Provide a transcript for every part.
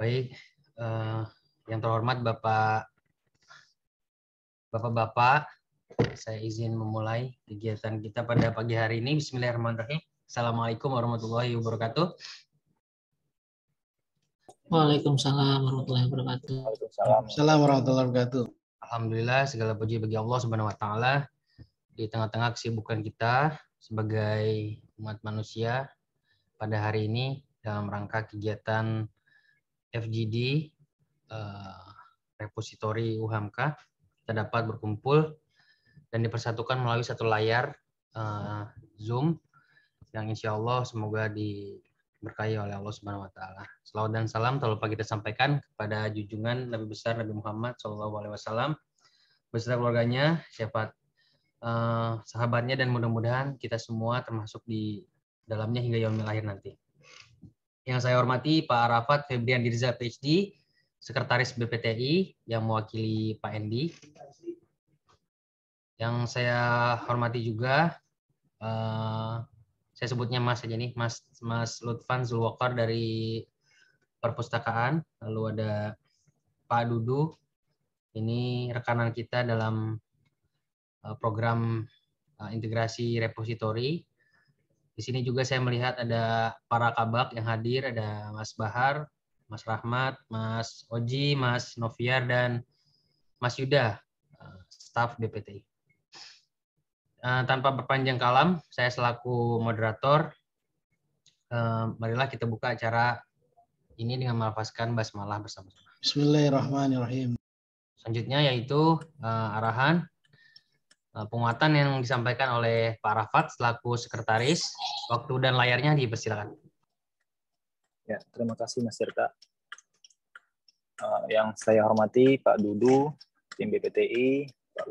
Baik, yang terhormat Bapak-Bapak, saya izin memulai kegiatan kita pada pagi hari ini. Bismillahirrahmanirrahim. Assalamualaikum warahmatullahi wabarakatuh. Waalaikumsalam warahmatullahi wabarakatuh. Waalaikumsalam warahmatullahi wabarakatuh. Alhamdulillah, segala puji bagi Allah Subhanahu wa taala di tengah-tengah kesibukan kita sebagai umat manusia pada hari ini dalam rangka kegiatan FGD repositori UHAMKA, kita dapat berkumpul dan dipersatukan melalui satu layar Zoom yang insya Allah semoga diberkahi oleh Allah Subhanahu Wa Taala. Selawat dan salam tak lupa kita sampaikan kepada junjungan Nabi besar Nabi Muhammad SAW beserta keluarganya, sahabatnya, dan mudah-mudahan kita semua termasuk di dalamnya hingga yaumil akhir nanti. Yang saya hormati Pak Arafat Febrian Dirza PhD, Sekretaris BPTI yang mewakili Pak Endi. Yang saya hormati juga, saya sebutnya Mas aja nih, Mas Lutfan Zulwakar dari Perpustakaan. Lalu ada Pak Dudu, ini rekanan kita dalam program integrasi repositori. Di sini juga saya melihat ada para kabak yang hadir, ada Mas Bahar, Mas Rahmat, Mas Oji, Mas Noviar, dan Mas Yuda, staf BPTI. Tanpa berpanjang kalam, saya selaku moderator, marilah kita buka acara ini dengan melafazkan basmalah bersama-sama. Bismillahirrahmanirrahim. Selanjutnya yaitu arahan penguatan yang disampaikan oleh Pak Rafat selaku sekretaris. Waktu dan layarnya dipersilakan. Ya, terima kasih Mas Tirta. Yang saya hormati Pak Dudu, tim BPTI, Pak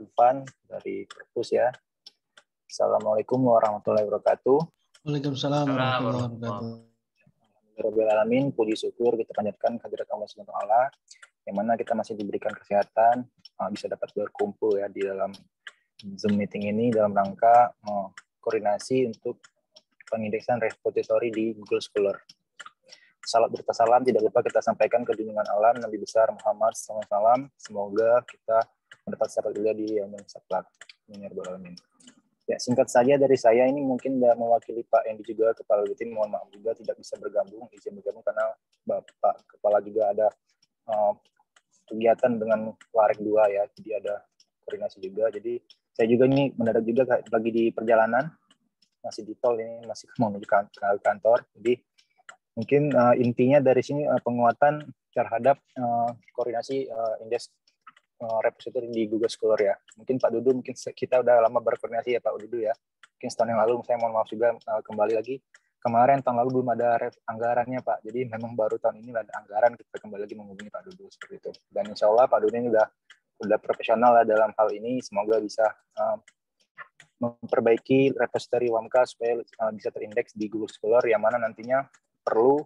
Lufan dari Perpus ya. Assalamualaikum warahmatullahi wabarakatuh. Waalaikumsalam warahmatullahi wabarakatuh. Alhamdulillahirrahmanirrahim, puji syukur kita panjatkan kehadirat Allah Subhanahu wa taala, yang mana kita masih diberikan kesehatan, bisa dapat berkumpul ya di dalam Zoom meeting ini dalam rangka koordinasi untuk pengindeksan repositori di Google Scholar. Salam berita salam tidak lupa kita sampaikan ke junjungan alam Nabi besar Muhammad SAW. Semoga kita mendapat syafaat beliau di yaumil saklak. Amin. Ya, singkat saja dari saya, ini mungkin mewakili Pak Endi juga, Kepala Tim, mohon maaf juga tidak bisa bergabung, izin bergabung karena Bapak Kepala juga ada kegiatan dengan Warek 2 ya, jadi ada koordinasi juga. Jadi saya juga ini mendadak juga lagi di perjalanan, masih di tol ini, masih mau menuju kantor. Jadi mungkin intinya dari sini penguatan terhadap koordinasi indeks repositori di Google Scholar ya. Mungkin Pak Dudu, mungkin kita udah lama berkoordinasi ya Pak Dudu ya. Mungkin setahun yang lalu, saya mohon maaf juga kembali lagi. Kemarin tahun lalu belum ada anggarannya Pak. Jadi memang baru tahun ini ada anggaran, kita kembali lagi menghubungi Pak Dudu seperti itu. Dan insya Allah Pak Dudu ini udah profesional lah dalam hal ini. Semoga bisa memperbaiki repositori UHAMKA supaya bisa terindeks di Google Scholar, yang mana nantinya perlu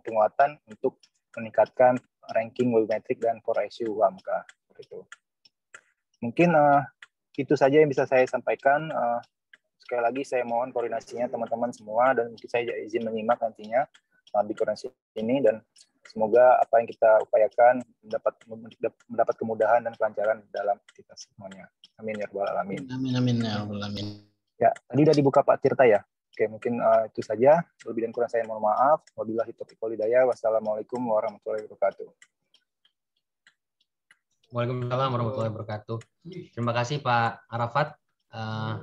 penguatan untuk meningkatkan ranking webmetrik dan core ICU UHAMKA. Itu. Mungkin itu saja yang bisa saya sampaikan. Sekali lagi saya mohon koordinasinya teman-teman semua, dan mungkin saya izin menyimak nantinya di koordinasi ini, dan semoga apa yang kita upayakan mendapat kemudahan dan kelancaran dalam kita semuanya. Amin ya rabbal alamin. Amin ya rabbal alamin. Ya, tadi udah dibuka Pak Tirta ya. Oke, mungkin itu saja. Lebih dan kurang saya mohon maaf. Wabillahi taufiq wal hidayah. Wassalamualaikum warahmatullahi wabarakatuh. Waalaikumsalam warahmatullahi wabarakatuh. Terima kasih Pak Arafat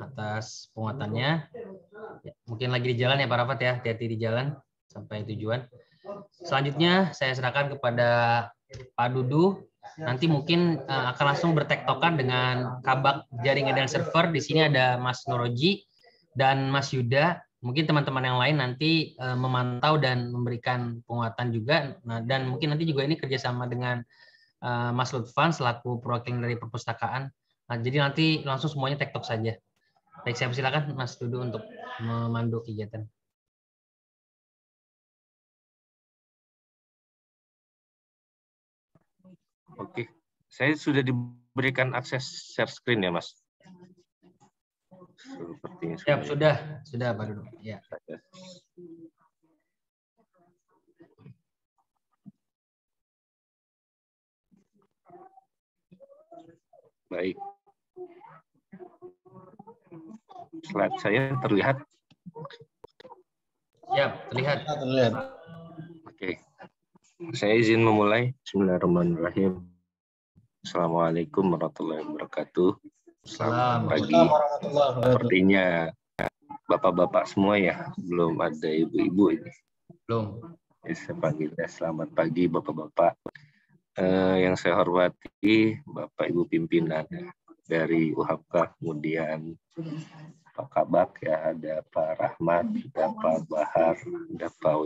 atas penguatannya. Ya, mungkin lagi di jalan ya Pak Arafat ya, hati-hati di jalan sampai tujuan. Selanjutnya saya serahkan kepada Pak Dudu. Nanti mungkin akan langsung bertektokan dengan kabak jaringan dan server. Di sini ada Mas Noroji dan Mas Yuda. Mungkin teman-teman yang lain nanti memantau dan memberikan penguatan juga. Nah, dan mungkin nanti juga ini kerjasama dengan Mas Lutfan selaku perwakilan dari perpustakaan. Nah, jadi nanti langsung semuanya tektok saja. Baik, saya persilakan Mas Dudu untuk memandu kegiatan. Oke, saya sudah diberikan akses share screen ya, Mas. Sepertinya sudah Pak Dudu. Ya. Baik. Slide saya terlihat? Siap, terlihat. Terlihat. Oke. Saya izin memulai. Bismillahirrahmanirrahim. Assalamualaikum warahmatullahi wabarakatuh. Selamat pagi. Assalamualaikum warahmatullahi wabarakatuh. Sepertinya bapak-bapak semua ya, belum ada ibu-ibu ini. Belum. Saya panggilnya selamat pagi bapak-bapak. Yang saya hormati Bapak Ibu pimpinan dari UHAMKA, kemudian Pak Kabak ya, ada Pak Rahmat, ada Pak Bahar, ada Pak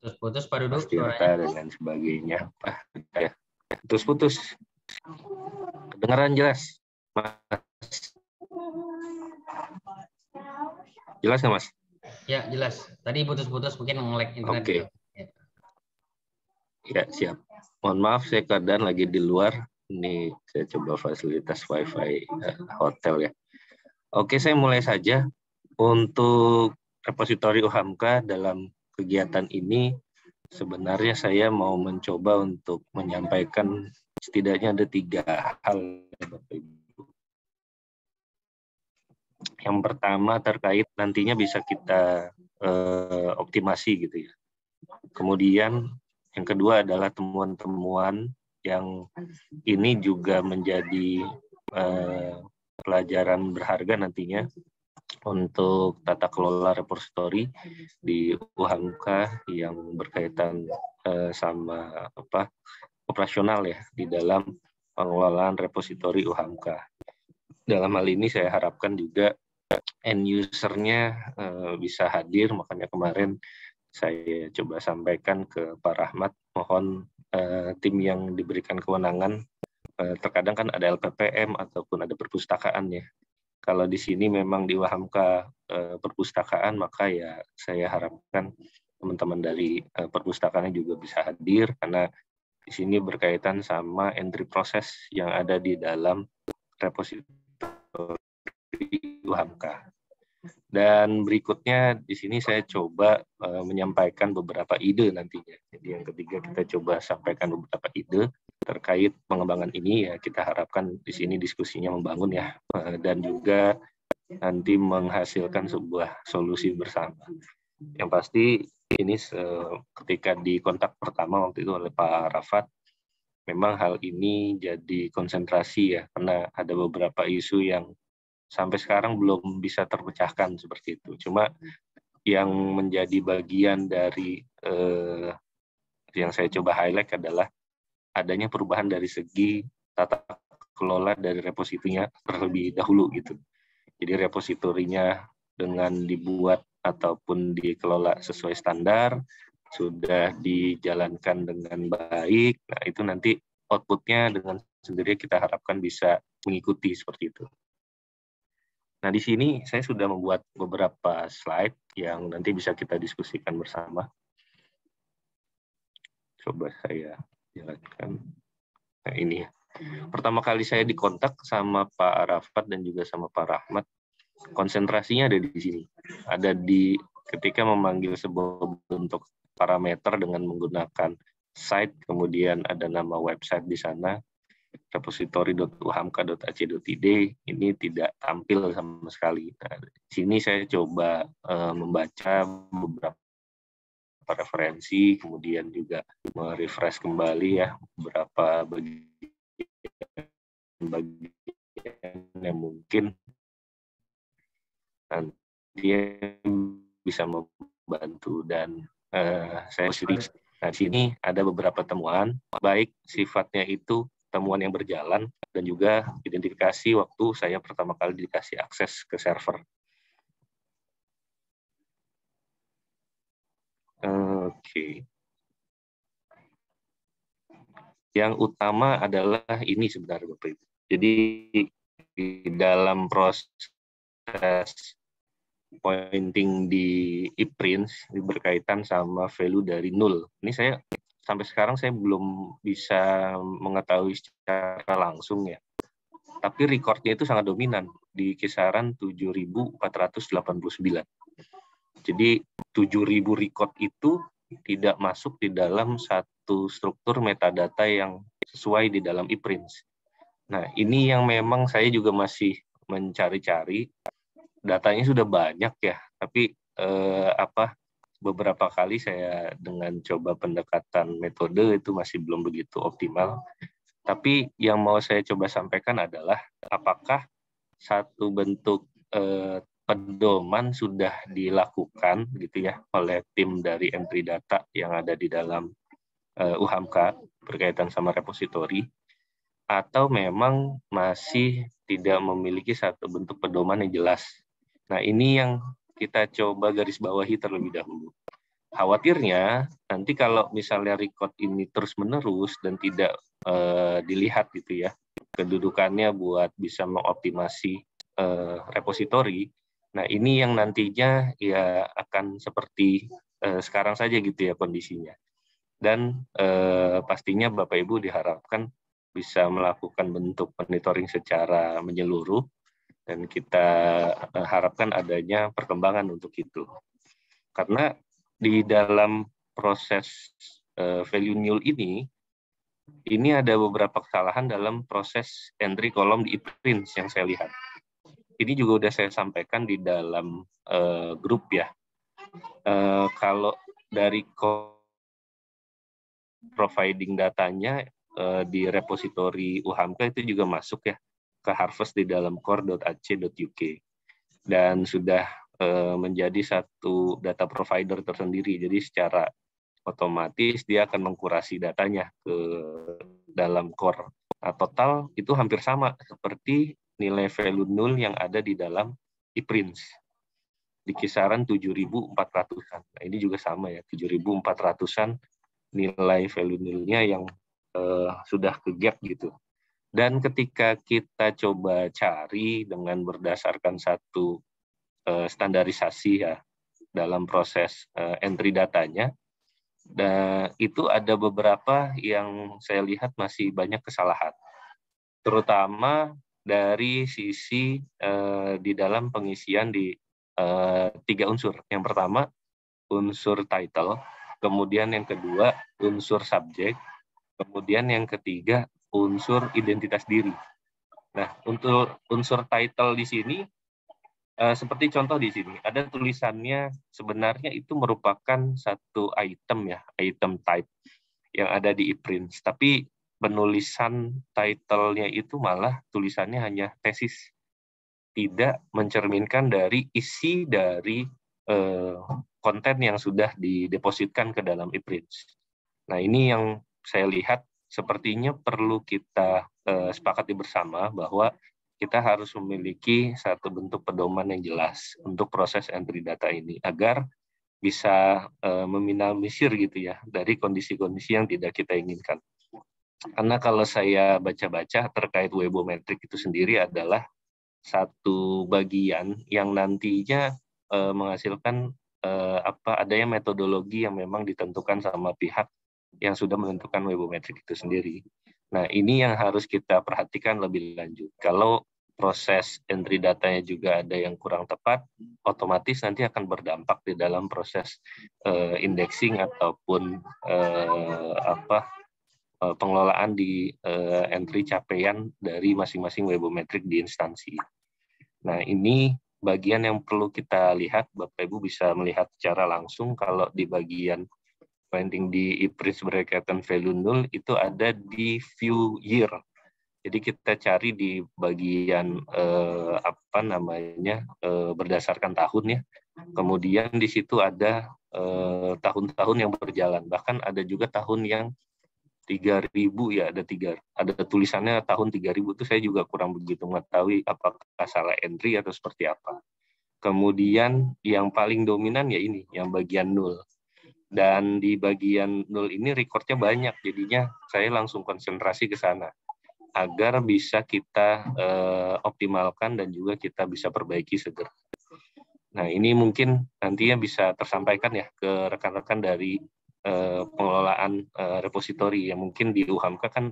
Putus-putus Pak Duduk Tirta suaranya. dengan sebagainya. Ya. Putus-putus. Kedengaran jelas, Mas? Jelas nggak, Mas? Ya, jelas. Tadi putus-putus mungkin nge-lag internet. Oke. Ya. Ya, siap. Mohon maaf, saya keadaan lagi di luar. Ini saya coba fasilitas Wi-Fi hotel ya. Oke, saya mulai saja. Untuk repositori UHAMKA dalam kegiatan ini, sebenarnya saya mau mencoba untuk menyampaikan setidaknya ada 3 hal, Bapak Ibu. Yang pertama terkait nantinya bisa kita optimasi gitu ya. Kemudian yang kedua adalah temuan-temuan yang ini juga menjadi pelajaran berharga nantinya untuk tata kelola repositori di UHAMKA yang berkaitan sama operasional ya di dalam pengelolaan repositori UHAMKA. Dalam hal ini saya harapkan juga end user-nya bisa hadir, makanya kemarin saya coba sampaikan ke Pak Rahmat, mohon tim yang diberikan kewenangan, terkadang kan ada LPPM ataupun ada perpustakaan ya. Kalau di sini memang di UHAMKA perpustakaan, maka ya saya harapkan teman-teman dari perpustakaannya juga bisa hadir, karena di sini berkaitan sama entry proses yang ada di dalam repositori UHAMKA. Dan berikutnya di sini saya coba menyampaikan beberapa ide nantinya. Jadi yang ketiga kita coba sampaikan beberapa ide terkait pengembangan ini ya, kita harapkan di sini diskusinya membangun ya, dan juga nanti menghasilkan sebuah solusi bersama. Yang pasti ini ketika di kontak pertama waktu itu oleh Pak Arafat, memang hal ini jadi konsentrasi ya, karena ada beberapa isu yang sampai sekarang belum bisa terpecahkan seperti itu. Cuma yang menjadi bagian dari yang saya coba highlight adalah adanya perubahan dari segi tata kelola dari repositorinya terlebih dahulu gitu. Jadi repositorinya dengan dibuat ataupun dikelola sesuai standar, sudah dijalankan dengan baik. Nah, itu nanti outputnya dengan sendiri kita harapkan bisa mengikuti seperti itu. Nah, di sini saya sudah membuat beberapa slide yang nanti bisa kita diskusikan bersama. Coba saya jalankan. Nah, ini ya. Pertama kali saya dikontak sama Pak Arafat dan juga sama Pak Rahmat, konsentrasinya ada di sini. Ada di ketika memanggil sebuah bentuk parameter dengan menggunakan site, kemudian ada nama website di sana, repository.uhamka.ac.id, ini tidak tampil sama sekali. Nah, di sini saya coba membaca beberapa referensi, kemudian juga merefresh kembali ya beberapa bagian yang mungkin nanti bisa membantu, dan saya positif. Nah, di sini ada beberapa temuan, baik sifatnya itu temuan yang berjalan dan juga identifikasi waktu saya pertama kali dikasih akses ke server. Oke. Yang utama adalah ini sebenarnya Bapak Ibu. Jadi di dalam proses pointing di e-prints berkaitan sama value dari 0. Ini saya sampai sekarang saya belum bisa mengetahui secara langsung ya. Tapi recordnya itu sangat dominan di kisaran 7.489. Jadi 7.000 record itu tidak masuk di dalam satu struktur metadata yang sesuai di dalam ePrints. Nah, ini yang memang saya juga masih mencari-cari. Datanya sudah banyak ya, tapi beberapa kali saya dengan coba pendekatan metode itu masih belum begitu optimal. Tapi yang mau saya coba sampaikan adalah apakah satu bentuk pedoman sudah dilakukan gitu ya oleh tim dari entry data yang ada di dalam UHAMKA berkaitan sama repositori, atau memang masih tidak memiliki satu bentuk pedoman yang jelas. Nah, ini yang kita coba garis bawahi terlebih dahulu. Khawatirnya nanti kalau misalnya record ini terus-menerus dan tidak dilihat gitu ya, kedudukannya buat bisa mengoptimasi repositori, nah ini yang nantinya ya akan seperti sekarang saja gitu ya kondisinya. Dan pastinya Bapak Ibu diharapkan bisa melakukan bentuk monitoring secara menyeluruh, dan kita harapkan adanya perkembangan untuk itu. Karena di dalam proses value null ini ada beberapa kesalahan dalam proses entry kolom di ePrints yang saya lihat. Ini juga udah saya sampaikan di dalam grup ya. Kalau dari providing datanya di repositori UHAMKA itu juga masuk ya ke harvest di dalam core.ac.uk, dan sudah menjadi satu data provider tersendiri. Jadi secara otomatis dia akan mengkurasi datanya ke dalam core. Nah, total itu hampir sama seperti nilai value null yang ada di dalam ePrints di kisaran 7.400-an. Nah, ini juga sama ya, 7.400-an nilai value null-nya yang sudah ke gap gitu. Dan ketika kita coba cari dengan berdasarkan satu standarisasi ya dalam proses entry datanya, dan itu ada beberapa yang saya lihat masih banyak kesalahan, terutama dari sisi di dalam pengisian di 3 unsur. Yang pertama unsur title, kemudian yang kedua unsur subjek, kemudian yang ketiga unsur identitas diri. Nah, untuk unsur title di sini seperti contoh di sini ada tulisannya, sebenarnya itu merupakan satu item ya, item type yang ada di ePrints, tapi penulisan title-nya itu malah tulisannya hanya tesis, tidak mencerminkan dari isi dari konten yang sudah didepositkan ke dalam ePrints. Nah, ini yang saya lihat sepertinya perlu kita sepakati bersama bahwa kita harus memiliki satu bentuk pedoman yang jelas untuk proses entry data ini agar bisa meminimalisir gitu ya dari kondisi-kondisi yang tidak kita inginkan. Karena kalau saya baca-baca terkait webometrik itu sendiri adalah satu bagian yang nantinya menghasilkan adanya metodologi yang memang ditentukan sama pihak yang sudah menentukan webometrik itu sendiri. Nah, ini yang harus kita perhatikan lebih lanjut. Kalau proses entry datanya juga ada yang kurang tepat, otomatis nanti akan berdampak di dalam proses indexing ataupun pengelolaan di entry capaian dari masing-masing webometrik di instansi. Nah, ini bagian yang perlu kita lihat. Bapak Ibu bisa melihat secara langsung kalau di bagian finding di ePrints berkaitan value null itu ada di view year. Jadi kita cari di bagian berdasarkan tahun ya. Kemudian di situ ada tahun-tahun yang berjalan. Bahkan ada juga tahun yang 3.000 ya, ada tulisannya tahun 3.000 itu saya juga kurang begitu mengetahui apakah salah entry atau seperti apa. Kemudian yang paling dominan ya ini, yang bagian nul. Dan di bagian nul ini recordnya banyak, jadinya saya langsung konsentrasi ke sana agar bisa kita optimalkan dan juga kita bisa perbaiki segera. Nah, ini mungkin nantinya bisa tersampaikan ya ke rekan-rekan dari pengelolaan repositori yang mungkin di UHAMKA kan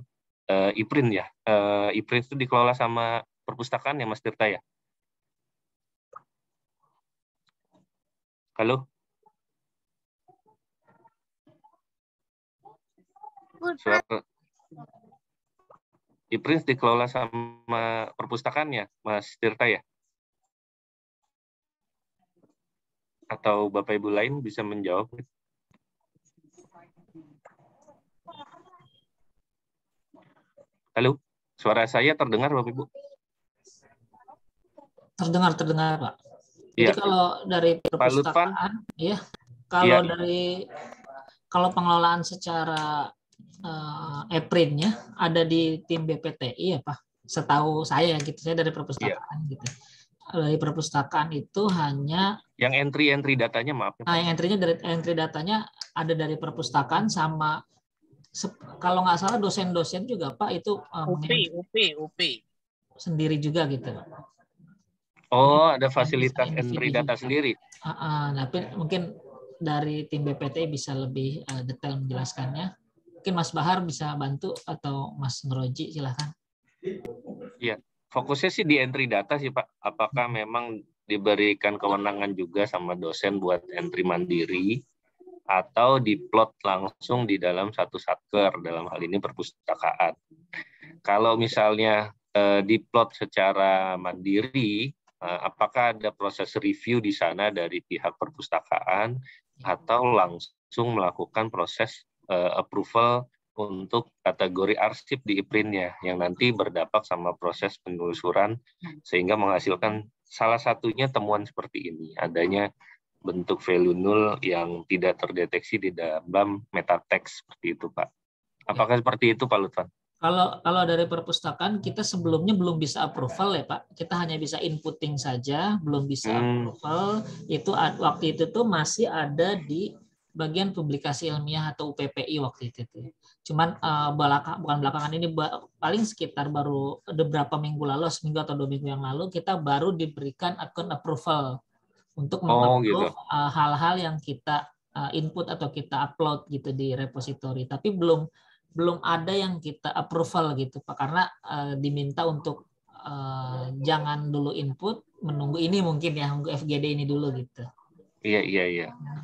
ePrint ya. ePrint itu dikelola sama perpustakaan ya Mas Tirta ya? Halo? Suara ePrints dikelola sama perpustakaannya, Mas Tirta ya? Atau Bapak Ibu lain bisa menjawab? Halo? Suara saya terdengar Bapak Ibu? Terdengar, Pak. Jadi Ya. kalau dari perpustakaan, ya, kalau Ya. kalau pengelolaan secara ePrint-nya ada di tim BPTI ya Pak. Setahu saya gitu, saya dari perpustakaan gitu. Dari perpustakaan itu hanya yang entry datanya maaf. Nah, yang entry datanya ada dari perpustakaan sama kalau nggak salah dosen-dosen juga Pak itu UPI sendiri juga gitu. Oh, ada fasilitas entry data juga sendiri. Tapi mungkin dari tim BPT bisa lebih detail menjelaskannya. Mungkin Mas Bahar bisa bantu atau Mas Ngeroji silahkan. Iya, fokusnya sih di entry data sih Pak. Apakah memang diberikan kewenangan juga sama dosen buat entry mandiri atau diplot langsung di dalam satu satker, dalam hal ini perpustakaan. Kalau misalnya diplot secara mandiri, apakah ada proses review di sana dari pihak perpustakaan atau langsung melakukan proses approval untuk kategori arsip di ePrint-nya yang nanti berdampak sama proses penelusuran sehingga menghasilkan salah satunya temuan seperti ini, adanya bentuk value null yang tidak terdeteksi di dalam meta text seperti itu Pak. Apakah seperti itu Pak Lutfan? Kalau dari perpustakaan kita sebelumnya belum bisa approval ya Pak. Kita hanya bisa inputting saja, belum bisa approval. Itu waktu itu tuh masih ada di bagian publikasi ilmiah atau UPPI waktu itu tuh. Cuman bukan belakangan ini, paling sekitar baru beberapa minggu lalu, seminggu atau 2 minggu yang lalu kita baru diberikan akun approval untuk mengupload hal-hal yang kita input atau kita upload gitu di repository. Tapi belum ada yang kita approval gitu Pak, karena diminta untuk jangan dulu input, menunggu ini mungkin ya, menunggu FGD ini dulu gitu. Iya.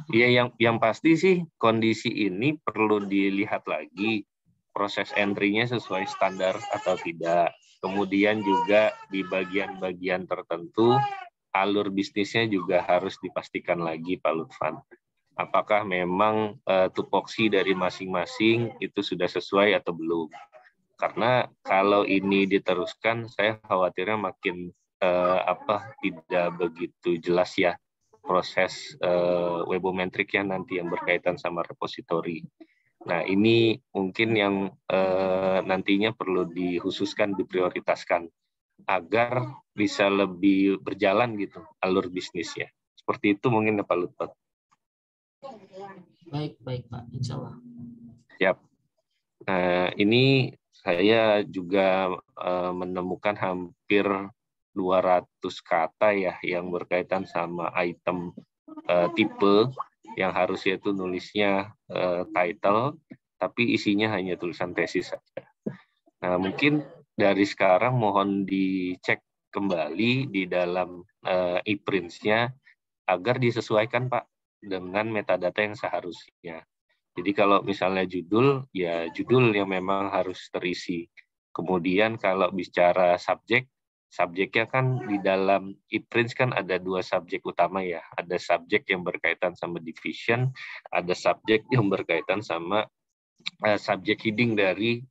Iya, yang pasti sih kondisi ini perlu dilihat lagi proses entry-nya sesuai standar atau tidak. Kemudian juga di bagian-bagian tertentu alur bisnisnya juga harus dipastikan lagi Pak Lutfan. Apakah memang tupoksi dari masing-masing itu sudah sesuai atau belum? Karena kalau ini diteruskan, saya khawatirnya makin tidak begitu jelas ya proses webometriknya nanti yang berkaitan sama repositori. Nah ini mungkin yang nantinya perlu dikhususkan, diprioritaskan agar bisa lebih berjalan gitu alur bisnisnya. Seperti itu mungkin Pak Lutfan. Baik Pak, insya Allah. Siap. Nah, ini saya juga menemukan hampir 200 kata ya yang berkaitan sama item tipe yang harusnya itu nulisnya title, tapi isinya hanya tulisan tesis saja. Nah, mungkin dari sekarang mohon dicek kembali di dalam ePrints-nya agar disesuaikan Pak dengan metadata yang seharusnya. Jadi kalau misalnya judul, ya judul yang memang harus terisi. Kemudian kalau bicara subjek, subjeknya kan di dalam ePrints kan ada 2 subjek utama ya. Ada subjek yang berkaitan sama division, ada subjek yang berkaitan sama subjek heading dari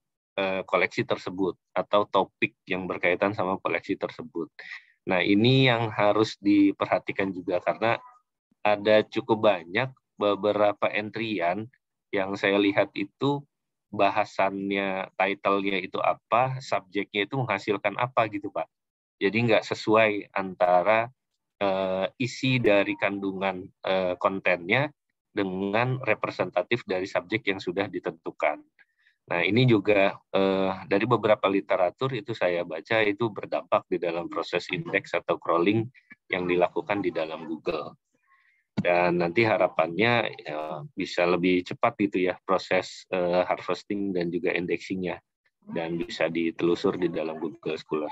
koleksi tersebut atau topik yang berkaitan sama koleksi tersebut. Nah ini yang harus diperhatikan juga karena ada cukup banyak beberapa entrian yang saya lihat itu bahasannya, title-nya itu apa, subjeknya itu menghasilkan apa gitu Pak. Jadi nggak sesuai antara isi dari kandungan kontennya dengan representatif dari subjek yang sudah ditentukan. Nah ini juga dari beberapa literatur itu saya baca itu berdampak di dalam proses indeks atau crawling yang dilakukan di dalam Google. Dan nanti harapannya bisa lebih cepat gitu ya proses harvesting dan juga indexingnya dan bisa ditelusur di dalam Google Scholar.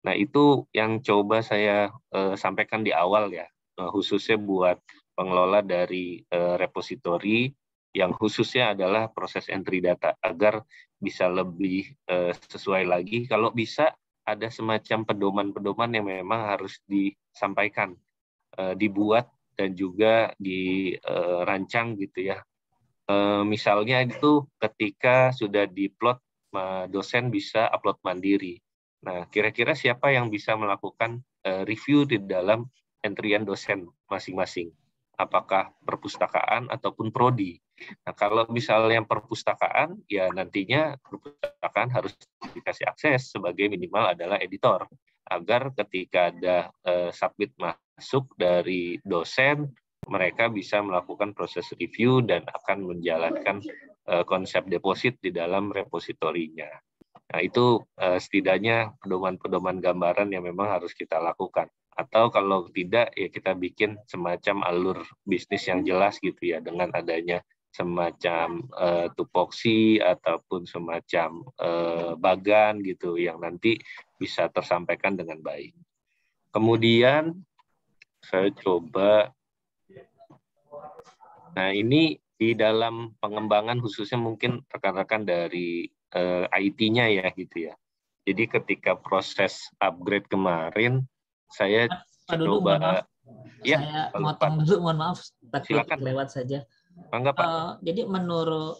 Nah itu yang coba saya sampaikan di awal ya, khususnya buat pengelola dari repositori yang khususnya adalah proses entry data agar bisa lebih sesuai lagi. Kalau bisa ada semacam pedoman-pedoman yang memang harus disampaikan, dibuat dan juga dirancang gitu ya. Misalnya itu ketika sudah diplot, dosen bisa upload mandiri. Nah, kira-kira siapa yang bisa melakukan review di dalam entrian dosen masing-masing? Apakah perpustakaan ataupun prodi? Nah, kalau misalnya perpustakaan, ya nantinya perpustakaan harus dikasih akses sebagai minimal adalah editor, agar ketika ada submit masuk dari dosen, mereka bisa melakukan proses review dan akan menjalankan konsep deposit di dalam repositorinya. Nah, itu setidaknya pedoman-pedoman gambaran yang memang harus kita lakukan. Atau kalau tidak, ya kita bikin semacam alur bisnis yang jelas gitu ya, dengan adanya semacam tupoksi ataupun semacam bagan gitu yang nanti bisa tersampaikan dengan baik. Kemudian saya coba, nah ini di dalam pengembangan khususnya mungkin rekan-rekan dari IT-nya ya gitu ya. Jadi ketika proses upgrade kemarin, saya Pak Dudu, coba, mohon maaf. ya, Saya motong dulu, mohon maaf. Tapi silakan. lewat saja. Enggak, Pak. Jadi menurut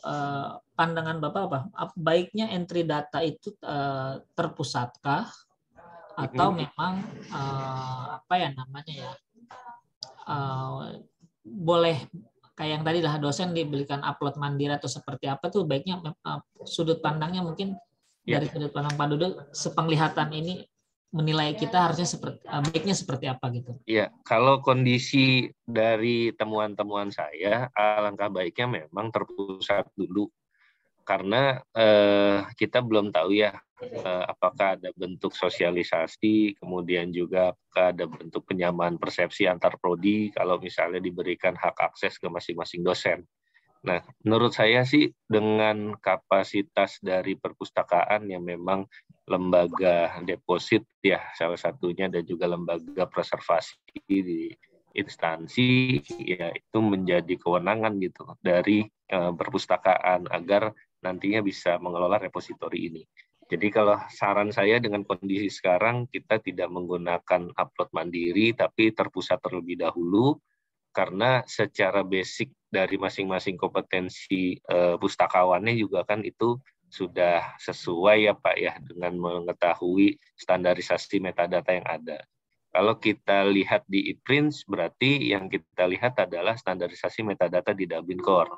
pandangan Bapak apa? Baiknya entry data itu terpusatkah atau memang apa ya namanya ya? Boleh kayak yang tadi lah dosen diberikan upload mandiri atau seperti apa tuh baiknya sudut pandangnya mungkin dari sudut pandang Pak Dudu sepenglihatan ini menilai kita harusnya baiknya seperti apa gitu. Iya, kalau kondisi dari temuan-temuan saya, alangkah baiknya memang terpusat dulu. Karena kita belum tahu ya apakah ada bentuk sosialisasi, kemudian juga apakah ada bentuk penyamaan persepsi antar prodi kalau misalnya diberikan hak akses ke masing-masing dosen. Nah, menurut saya sih dengan kapasitas dari perpustakaan yang memang lembaga deposit ya salah satunya dan juga lembaga preservasi di instansi ya itu menjadi kewenangan gitu dari perpustakaan agar nantinya bisa mengelola repositori ini. Jadi kalau saran saya dengan kondisi sekarang kita tidak menggunakan upload mandiri tapi terpusat terlebih dahulu karena secara basic dari masing-masing kompetensi pustakawannya juga kan itu sudah sesuai ya Pak ya dengan mengetahui standarisasi metadata yang ada. Kalau kita lihat di ePrints berarti yang kita lihat adalah standarisasi metadata di Dublin Core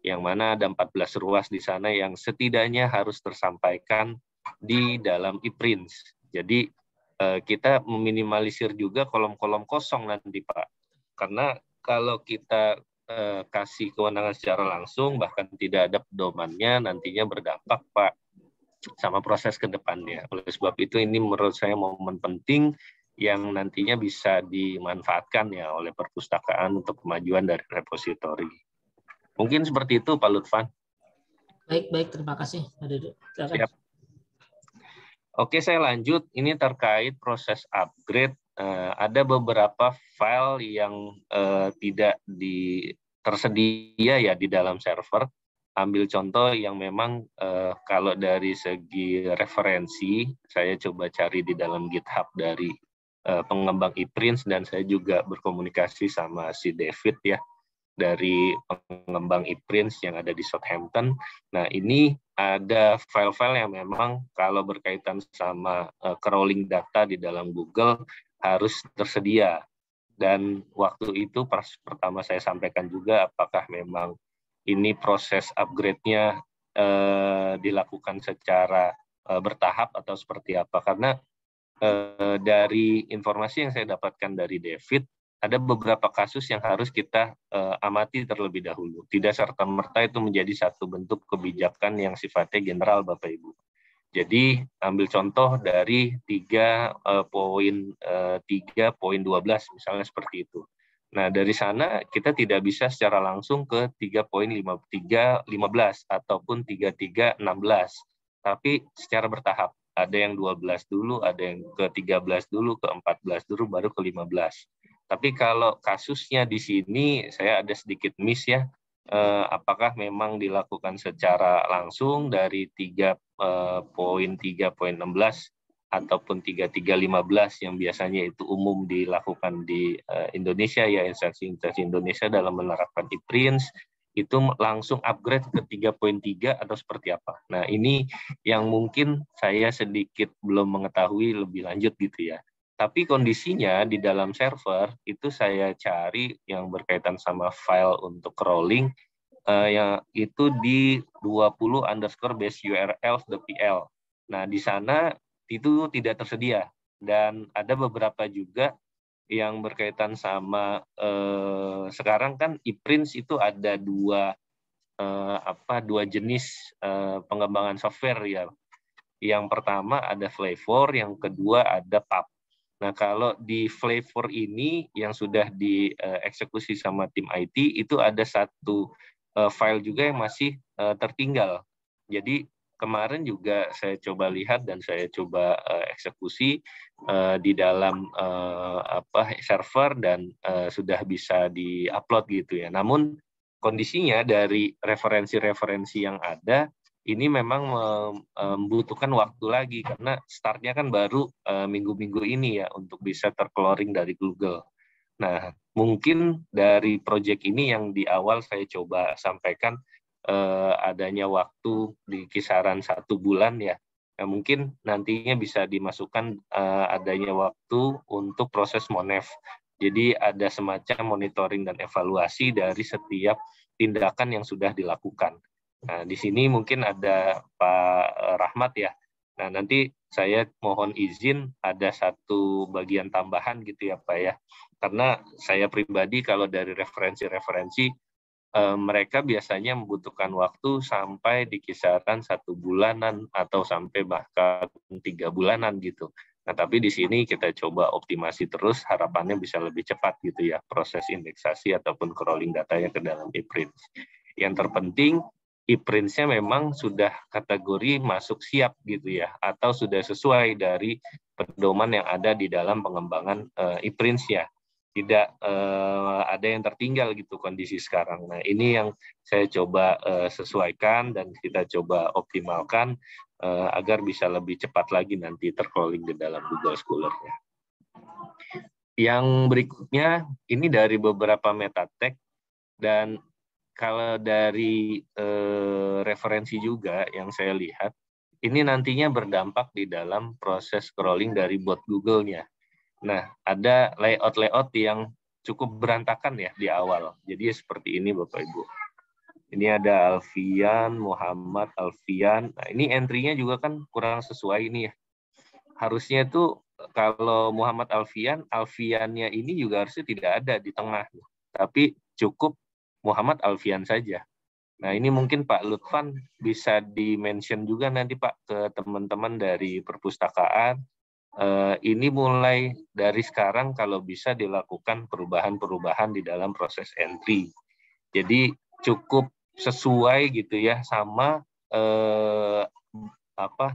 yang mana ada 14 ruas di sana yang setidaknya harus tersampaikan di dalam ePrints. Jadi kita meminimalisir juga kolom-kolom kosong nanti Pak. Karena kalau kita kasih kewenangan secara langsung, bahkan tidak ada pedomannya, nantinya berdampak Pak sama proses ke depannya. Oleh sebab itu ini menurut saya momen penting yang nantinya bisa dimanfaatkan ya oleh perpustakaan untuk kemajuan dari repositori. Mungkin seperti itu Pak Lutfan. Baik, terima kasih. Siap. Oke, saya lanjut. Ini terkait proses upgrade. Ada beberapa file yang tidak tersedia ya di dalam server. Ambil contoh yang memang kalau dari segi referensi, saya coba cari di dalam GitHub dari pengembang ePrints dan saya juga berkomunikasi sama si David ya dari pengembang ePrints yang ada di Southampton. Nah ini ada file-file yang memang kalau berkaitan sama crawling data di dalam Google harus tersedia. Dan waktu itu pertama saya sampaikan juga apakah memang ini proses upgrade-nya dilakukan secara bertahap atau seperti apa. Karena dari informasi yang saya dapatkan dari David, ada beberapa kasus yang harus kita amati terlebih dahulu. Tidak serta-merta itu menjadi satu bentuk kebijakan yang sifatnya general, Bapak Ibu. Jadi ambil contoh dari 3.12 misalnya seperti itu. Nah dari sana kita tidak bisa secara langsung ke 3.15 ataupun 3.3.16, tapi secara bertahap. Ada yang 12 dulu, ada yang ke 13 dulu, ke 14 dulu, baru ke 15. Tapi kalau kasusnya di sini saya ada sedikit miss ya. Apakah memang dilakukan secara langsung dari 3.3.16 ataupun 3315 yang biasanya itu umum dilakukan di Indonesia ya, instansi-instansi Indonesia dalam menerapkan e-Prints itu langsung upgrade ke 3.3 atau seperti apa. Nah, ini yang mungkin saya sedikit belum mengetahui lebih lanjut gitu ya. Tapi kondisinya di dalam server itu saya cari yang berkaitan sama file untuk crawling yang itu di 20_base_urls.pl. Nah, di sana itu tidak tersedia dan ada beberapa juga yang berkaitan sama sekarang kan e-Prints itu ada dua jenis pengembangan software ya. Yang pertama ada Flavor, yang kedua ada PUB. Nah, kalau di Flavor ini yang sudah dieksekusi sama tim IT itu ada satu file juga yang masih tertinggal. Jadi kemarin juga saya coba lihat dan saya coba eksekusi di dalam server dan sudah bisa di-upload gitu ya. Namun kondisinya dari referensi-referensi yang ada ini memang membutuhkan waktu lagi karena startnya kan baru minggu-minggu ini ya untuk bisa tercrawling dari Google. Nah, mungkin dari proyek ini yang di awal saya coba sampaikan adanya waktu di kisaran 1 bulan ya. Nah, mungkin nantinya bisa dimasukkan adanya waktu untuk proses monef. Jadi ada semacam monitoring dan evaluasi dari setiap tindakan yang sudah dilakukan. Nah, di sini mungkin ada Pak Rahmat ya. Nah, nanti saya mohon izin ada satu bagian tambahan gitu ya Pak ya. Karena saya pribadi kalau dari referensi-referensi mereka biasanya membutuhkan waktu sampai di kisaran 1 bulanan atau sampai bahkan 3 bulanan gitu. Nah, tapi di sini kita coba optimasi terus, harapannya bisa lebih cepat gitu ya proses indeksasi ataupun crawling datanya ke dalam e-Prints. Yang terpenting e-Prints-nya memang sudah kategori masuk siap gitu ya, atau sudah sesuai dari pedoman yang ada di dalam pengembangan e-Prints ya. Tidak ada yang tertinggal gitu kondisi sekarang. Nah, ini yang saya coba sesuaikan dan kita coba optimalkan agar bisa lebih cepat lagi nanti tercrawling di dalam Google Scholar ya. Yang berikutnya ini dari beberapa meta tag dan kalau dari referensi juga yang saya lihat, ini nantinya berdampak di dalam proses crawling dari bot Google-nya. Nah, ada layout-layout yang cukup berantakan ya di awal. Jadi seperti ini Bapak Ibu. Ini ada Alfian, Muhammad, Alfian. Nah, ini entry-nya juga kan kurang sesuai ini ya. Harusnya itu kalau Muhammad Alfian, Alfiannya ini juga harusnya tidak ada di tengah. Tapi cukup Muhammad Alfian saja. Nah, ini mungkin Pak Lutfan bisa di-mention juga nanti Pak ke teman-teman dari perpustakaan. Ini mulai dari sekarang kalau bisa dilakukan perubahan-perubahan di dalam proses entry. Jadi cukup sesuai gitu ya sama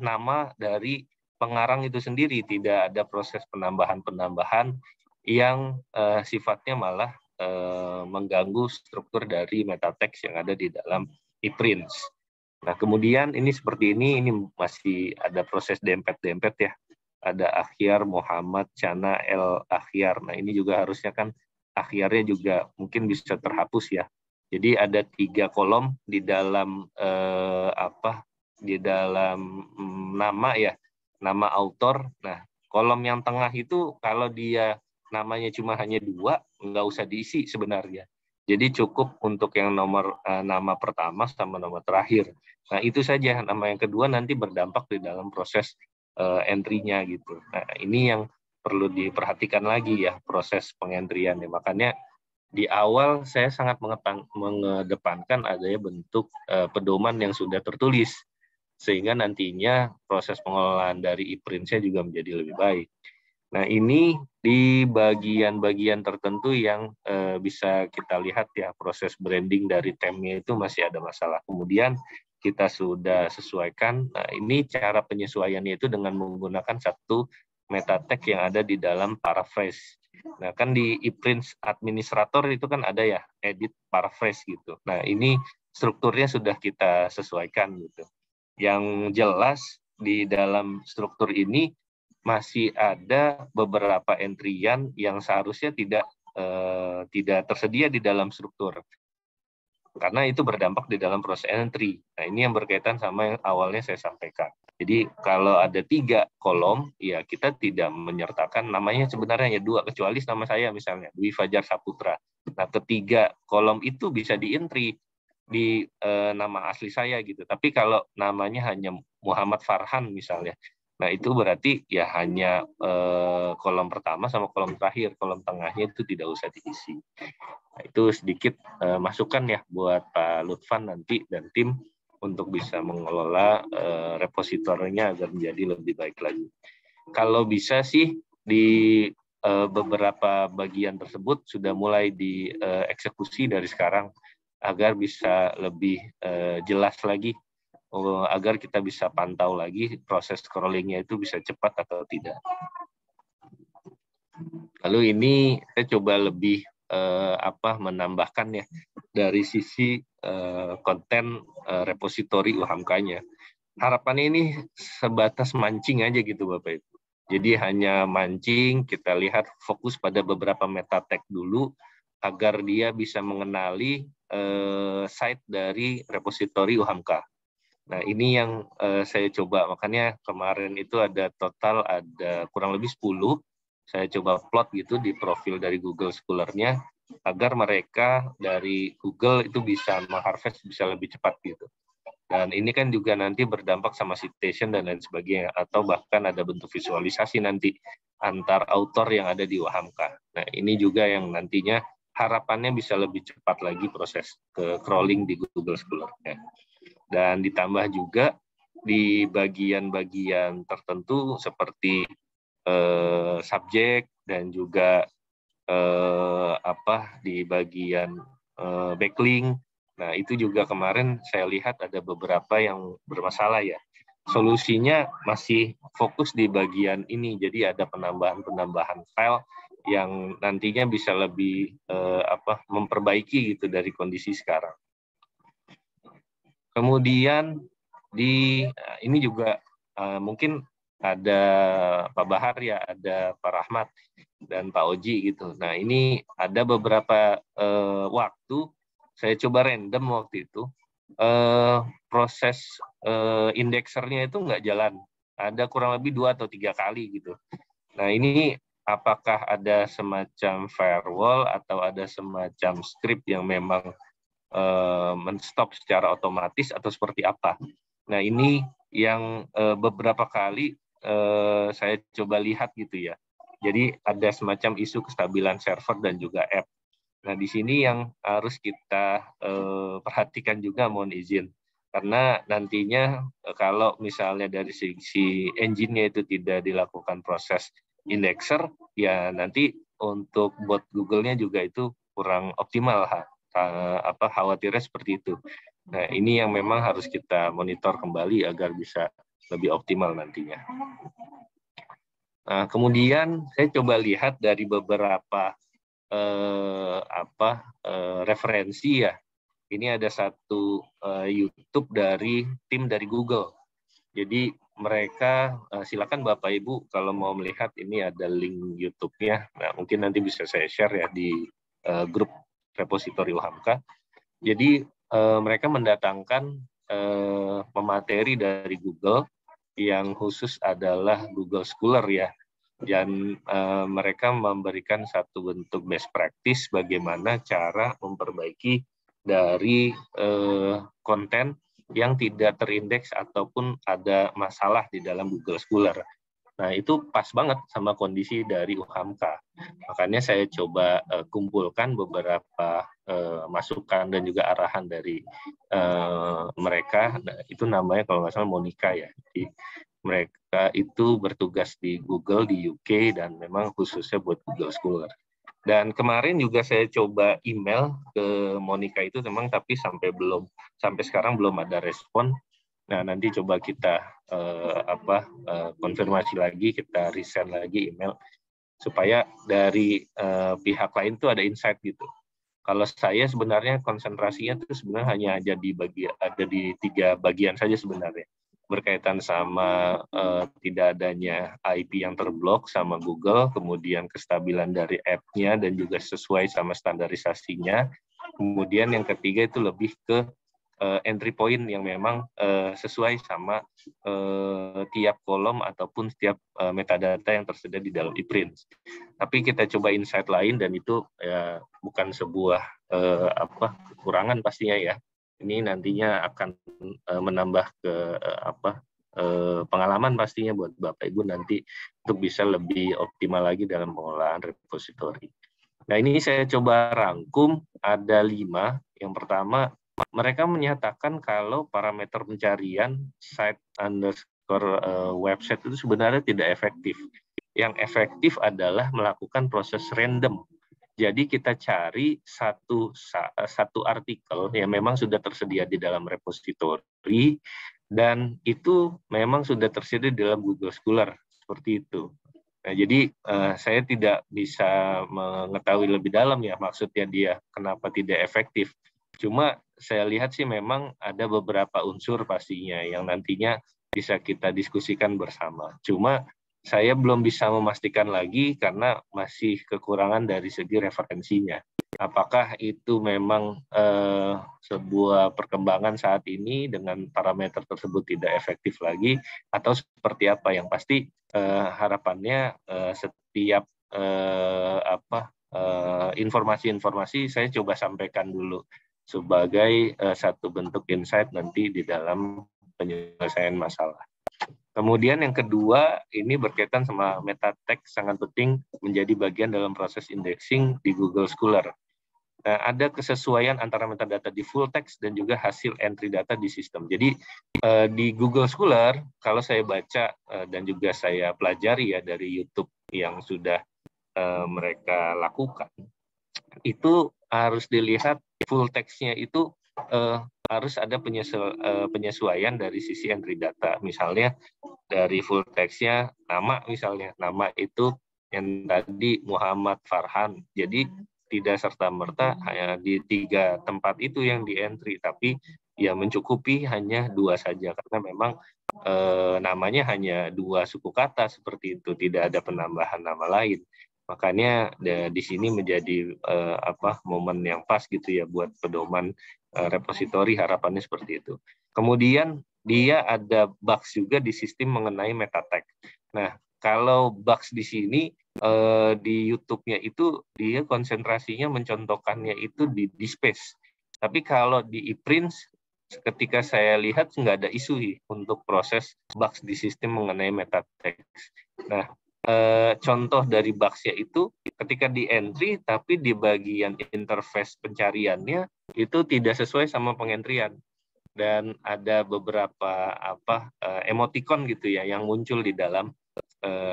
nama dari pengarang itu sendiri, tidak ada proses penambahan-penambahan yang sifatnya malah mengganggu struktur dari meta text yang ada di dalam e-Prints. Nah, kemudian ini seperti ini masih ada proses dempet-dempet ya. Ada Akhyar, Muhammad, Chana, El Akhyar. Nah, ini juga harusnya kan Akhyarnya juga mungkin bisa terhapus ya. Jadi ada 3 kolom di dalam di dalam nama ya, nama autor. Nah, kolom yang tengah itu kalau dia namanya cuma hanya 2, nggak usah diisi sebenarnya. Jadi cukup untuk yang nama pertama sama nama terakhir. Nah, itu saja. Nama yang kedua nanti berdampak di dalam proses entry-nya gitu. Nah, ini yang perlu diperhatikan lagi ya proses pengentrian. Makanya di awal saya sangat mengedepankan adanya bentuk pedoman yang sudah tertulis sehingga nantinya proses pengelolaan dari e-Prints-nya juga menjadi lebih baik. Nah, ini di bagian-bagian tertentu yang bisa kita lihat ya proses branding dari temnya itu masih ada masalah. Kemudian kita sudah sesuaikan. Nah, ini cara penyesuaiannya itu dengan menggunakan satu meta tag yang ada di dalam paraphrase. Nah, kan di e-print administrator itu kan ada ya, edit, paraphrase gitu. Nah, ini strukturnya sudah kita sesuaikan gitu. Yang jelas di dalam struktur ini masih ada beberapa entrian yang seharusnya tidak tersedia di dalam struktur. Karena itu berdampak di dalam proses entry. Nah, ini yang berkaitan sama yang awalnya saya sampaikan. Jadi kalau ada 3 kolom, ya kita tidak menyertakan namanya sebenarnya ya 2, kecuali nama saya misalnya, Dwi Fajar Saputra. Nah, ketiga kolom itu bisa di-entry di nama asli saya gitu. Tapi kalau namanya hanya Muhammad Farhan misalnya, nah itu berarti ya hanya kolom pertama sama kolom terakhir, kolom tengahnya itu tidak usah diisi. Nah, itu sedikit masukan ya buat Pak Lutfan nanti dan tim untuk bisa mengelola repositorinya agar menjadi lebih baik lagi. Kalau bisa sih di beberapa bagian tersebut sudah mulai dieksekusi dari sekarang agar bisa lebih jelas lagi, agar kita bisa pantau lagi proses scrollingnya itu bisa cepat atau tidak. Lalu ini saya coba lebih menambahkan ya dari sisi konten repositori UHAMKA-nya. Harapannya ini sebatas mancing aja gitu Bapak Ibu. Jadi hanya mancing, kita lihat fokus pada beberapa meta tag dulu agar dia bisa mengenali site dari repositori UHAMKA. Nah, ini yang saya coba, makanya kemarin itu ada kurang lebih 10. Saya coba plot gitu di profil dari Google Scholar-nya agar mereka dari Google itu bisa mengharvest bisa lebih cepat gitu. Dan ini kan juga nanti berdampak sama citation dan lain sebagainya, atau bahkan ada bentuk visualisasi nanti antar author yang ada di UHAMKA. Nah, ini juga yang nantinya harapannya bisa lebih cepat lagi proses ke crawling di Google Scholar-nya. Dan ditambah juga di bagian-bagian tertentu seperti subjek dan juga di bagian backlink. Nah, itu juga kemarin saya lihat ada beberapa yang bermasalah ya. Solusinya masih fokus di bagian ini. Jadi ada penambahan file yang nantinya bisa lebih memperbaiki gitu dari kondisi sekarang. Kemudian ini juga mungkin ada Pak Bahar ya, ada Pak Rahmat dan Pak Oji gitu. Nah, ini ada beberapa waktu saya coba random waktu itu proses indeksernya itu nggak jalan. Ada kurang lebih 2 atau 3 kali gitu. Nah, ini apakah ada semacam firewall atau ada semacam script yang memang men-stop secara otomatis atau seperti apa? Nah, ini yang beberapa kali saya coba lihat gitu ya. Jadi ada semacam isu kestabilan server dan juga app. Nah, di sini yang harus kita perhatikan juga, mohon izin. Karena nantinya kalau misalnya dari sisi engine-nya itu tidak dilakukan proses indexer, ya nanti untuk bot Google-nya juga itu kurang optimal. Khawatirnya seperti itu. Nah, ini yang memang harus kita monitor kembali agar bisa lebih optimal nantinya. Nah, kemudian saya coba lihat dari beberapa referensi ya. Ini ada satu YouTube dari tim dari Google. Jadi mereka silakan Bapak Ibu kalau mau melihat, ini ada link YouTube-nya. Nah, mungkin nanti bisa saya share ya di grup repositori UHAMKA. Jadi mereka mendatangkan pemateri dari Google yang khusus adalah Google Scholar ya. Dan mereka memberikan satu bentuk best practice bagaimana cara memperbaiki dari konten yang tidak terindeks ataupun ada masalah di dalam Google Scholar. Nah, itu pas banget sama kondisi dari UHAMKA. Makanya saya coba kumpulkan beberapa masukan dan juga arahan dari mereka. Nah, itu namanya kalau nggak salah Monica ya. Jadi, mereka itu bertugas di Google di UK dan memang khususnya buat Google Scholar. Dan kemarin juga saya coba email ke Monica itu memang, tapi sampai sekarang belum ada respon. Nah, nanti coba kita konfirmasi lagi, kita resend lagi email supaya dari pihak lain tuh ada insight gitu. Kalau saya sebenarnya konsentrasinya tuh sebenarnya hanya ada di 3 bagian saja sebenarnya, berkaitan sama tidak adanya IP yang terblok sama Google, kemudian kestabilan dari app-nya dan juga sesuai sama standarisasinya. Kemudian yang ketiga itu lebih ke entry point yang memang sesuai sama tiap kolom ataupun setiap metadata yang tersedia di dalam ePrint. Tapi kita coba insight lain dan itu ya bukan sebuah kekurangan pastinya ya. Ini nantinya akan menambah ke pengalaman pastinya buat Bapak Ibu nanti untuk bisa lebih optimal lagi dalam pengelolaan repository. Nah, ini saya coba rangkum ada 5. Yang pertama, mereka menyatakan kalau parameter pencarian site underscore website itu sebenarnya tidak efektif. Yang efektif adalah melakukan proses random. Jadi kita cari satu artikel yang memang sudah tersedia di dalam repository dan itu memang sudah tersedia di dalam Google Scholar seperti itu. Nah, jadi saya tidak bisa mengetahui lebih dalam ya maksudnya dia kenapa tidak efektif. Cuma saya lihat sih memang ada beberapa unsur pastinya yang nantinya bisa kita diskusikan bersama. Cuma saya belum bisa memastikan lagi karena masih kekurangan dari segi referensinya. Apakah itu memang sebuah perkembangan saat ini dengan parameter tersebut tidak efektif lagi atau seperti apa? Yang pasti harapannya setiap informasi-informasi saya coba sampaikan dulu sebagai satu bentuk insight nanti di dalam penyelesaian masalah. Kemudian yang kedua, ini berkaitan sama meta text sangat penting menjadi bagian dalam proses indexing di Google Scholar. Nah, ada kesesuaian antara metadata di full text dan juga hasil entry data di sistem. Jadi di Google Scholar, kalau saya baca dan juga saya pelajari ya dari YouTube yang sudah mereka lakukan, itu harus dilihat full text-nya itu harus ada penyesuaian dari sisi entry data. Misalnya dari full text-nya nama misalnya. Nama itu yang tadi Muhammad Farhan. Jadi tidak serta-merta hanya di 3 tempat itu yang di entry, tapi ya mencukupi hanya 2 saja karena memang namanya hanya 2 suku kata seperti itu, tidak ada penambahan nama lain. Makanya di sini menjadi momen yang pas gitu ya buat pedoman repository, harapannya seperti itu. Kemudian dia ada bugs juga di sistem mengenai meta text. Nah, kalau bugs di sini di YouTube-nya itu dia konsentrasinya mencontohkannya itu di space. Tapi kalau di ePrint ketika saya lihat nggak ada isu untuk proses bugs di sistem mengenai meta text. Nah, contoh dari bugs-nya itu ketika di entry tapi di bagian interface pencariannya itu tidak sesuai sama pengentrian dan ada beberapa emoticon gitu ya yang muncul di dalam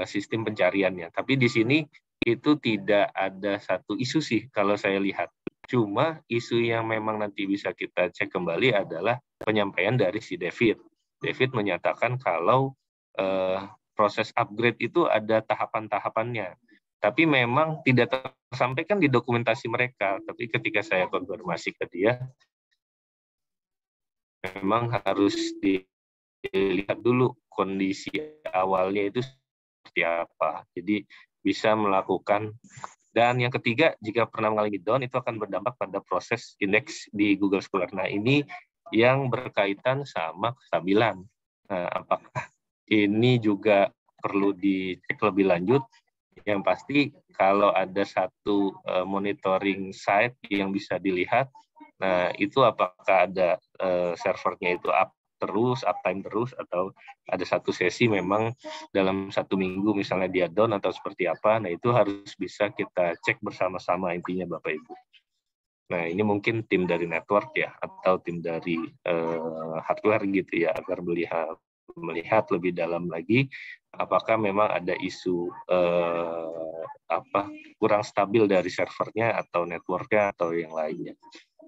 sistem pencariannya. Tapi di sini itu tidak ada satu isu sih kalau saya lihat. Cuma isu yang memang nanti bisa kita cek kembali adalah penyampaian dari si David. David menyatakan kalau proses upgrade itu ada tahapan-tahapannya. Tapi memang tidak tersampaikan di dokumentasi mereka. Tapi ketika saya konfirmasi ke dia, memang harus dilihat dulu kondisi awalnya itu seperti apa. Jadi bisa melakukan. Dan yang ketiga, jika pernah mengalami down, itu akan berdampak pada proses indeks di Google Scholar. Nah, ini yang berkaitan sama kestabilan. Nah, apakah ini juga perlu dicek lebih lanjut. Yang pasti kalau ada satu monitoring site yang bisa dilihat, nah itu apakah ada servernya itu uptime terus, atau ada satu sesi memang dalam 1 minggu misalnya dia down atau seperti apa. Nah itu harus bisa kita cek bersama-sama intinya Bapak Ibu. Nah ini mungkin tim dari network ya, atau tim dari hardware gitu ya, agar melihat lebih dalam lagi apakah memang ada isu kurang stabil dari servernya atau networknya atau yang lainnya.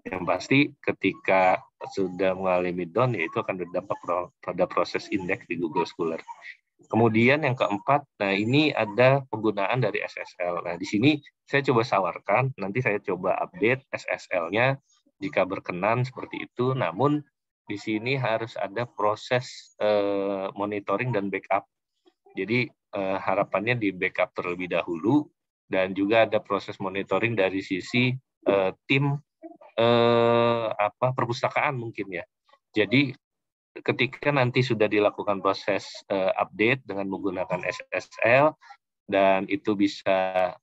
Yang pasti ketika sudah mengalami down, yaitu akan berdampak pada proses indeks di Google Scholar. Kemudian yang keempat, nah ini ada penggunaan dari SSL. Nah, di sini saya coba sawarkan, nanti saya coba update SSL-nya jika berkenan seperti itu, namun di sini harus ada proses monitoring dan backup. Jadi harapannya di backup terlebih dahulu, dan juga ada proses monitoring dari sisi tim perpustakaan mungkin ya. Jadi ketika nanti sudah dilakukan proses update dengan menggunakan SSL, dan itu bisa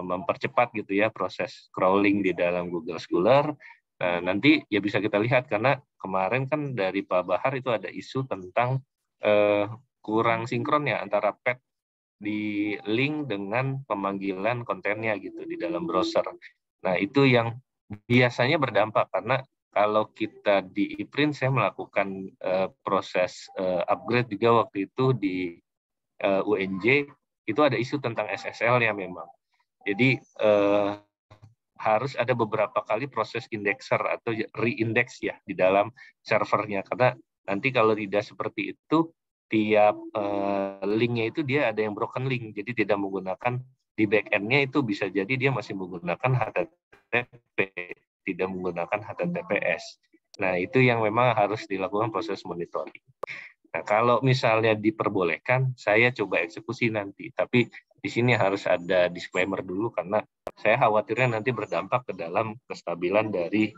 mempercepat gitu ya proses crawling di dalam Google Scholar. Nah, nanti ya bisa kita lihat, karena kemarin kan dari Pak Bahar itu ada isu tentang kurang sinkron ya antara pad di link dengan pemanggilan kontennya gitu di dalam browser. Nah, itu yang biasanya berdampak, karena kalau kita di ePrint, saya melakukan proses upgrade juga waktu itu di UNJ, itu ada isu tentang SSL ya memang. Jadi harus ada beberapa kali proses indexer atau reindex ya di dalam servernya, karena nanti kalau tidak seperti itu, tiap linknya itu dia ada yang broken link, jadi tidak menggunakan di back-end-nya, itu bisa jadi dia masih menggunakan HTTP, tidak menggunakan HTTPS. Nah, itu yang memang harus dilakukan proses monitoring. Nah, kalau misalnya diperbolehkan, saya coba eksekusi nanti. Tapi di sini harus ada disclaimer dulu, karena saya khawatirnya nanti berdampak ke dalam kestabilan dari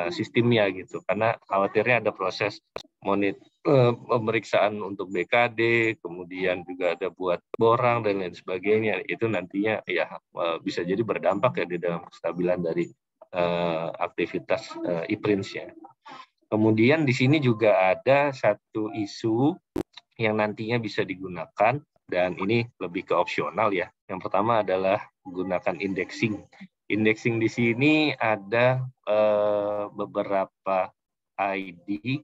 sistemnya gitu. Karena khawatirnya ada proses pemeriksaan untuk BKD, kemudian juga ada buat borang dan lain sebagainya. Itu nantinya ya bisa jadi berdampak ya di dalam kestabilan dari aktivitas ePrints-nya. Kemudian di sini juga ada satu isu yang nantinya bisa digunakan, dan ini lebih ke opsional ya. Yang pertama adalah gunakan indexing. Indexing di sini ada beberapa ID,